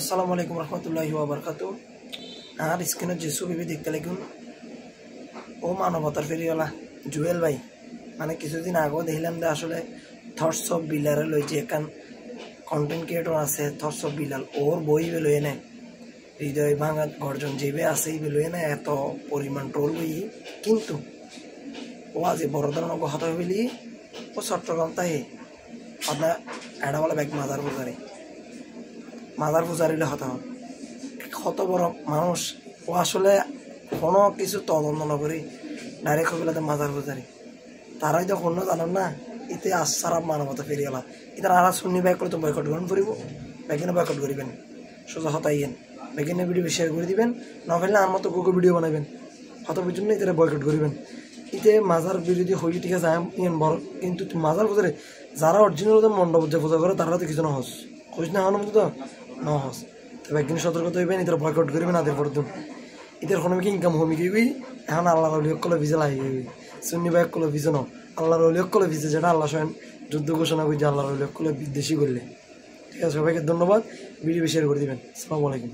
আসসালামু আলাইকুম রহমতুল্লাহি ওয়া বারাকাতুহু। আর স্ক্রিনে যে ছবি দেখতে লাগুন ও মানবতার ফেরিওয়ালা জুয়েল ভাই। মানে কিছুদিন আগেও দেখলাম যে আসলে থটস অফ বিলারে লই যে এখান কন্টেন্ট ক্রিয়েটর আছে থটস অফ বিলাল ওর বই বেলই না হৃদয় ভাঙা গর্জন যেবে আছে এই বেলই না এত পরিমাণ ট্রোল বই। কিন্তু ও আজ বড় ধরনের কথা বলি ও চট্টগ্রাম তাই আপনার এটা বলে ব্যাগ মাদার পূজারিলে হতে হবে কত বড় মানুষ ও আসলে কোনো কিছু তদন্ত নকরি ডাইরেক্ট হবিলাতে মাদার পূজারি তারাই তো কোনো জানান না এতে আসারাপ মানবতা ফেরিয়ে গেল এটা আর শুনি ব্যাগ করে তো বয়কট গ্রহণ করিব ব্যাগিনে বয়কট করিবেন সোজা হতাইয়েন ব্যাগিনে ভিডিও শেয়ার করে দিবেন না ফেললে আমার মতো গুগল ভিডিও বানাবেন হত পর্যন্ত এটা বয়কট করিবেন ইতে মাজার বিরোধী হই ঠিক আছে বড় কিন্তু মাজার পূজারে যারা অরিজিনাল মণ্ডপ যে পূজা করে তারা তো কিছু নহস খোঁজ না হওয়ার মতো তো নহস তবে একদিন সতর্কতা হইবেন এদের বয়কট করিবেন আদের পরদিন এদের কোনো ইনকাম হমি গিয়ে এখন আল্লাহর অলিয়ক কলে ভিজে লাগে সুন্নি ব্যাগ কলে ভিজে ন আল্লাহর অলিয়ক কলে ভিজে যেটা আল্লাহ স্বয়ং যুদ্ধ ঘোষণা করছে আল্লাহর অলিয়ক কলে বিদ্বেষী করলে। ঠিক আছে, সবাইকে ধন্যবাদ। ভিডিও শেয়ার করে দিবেন। আসসালামু আলাইকুম।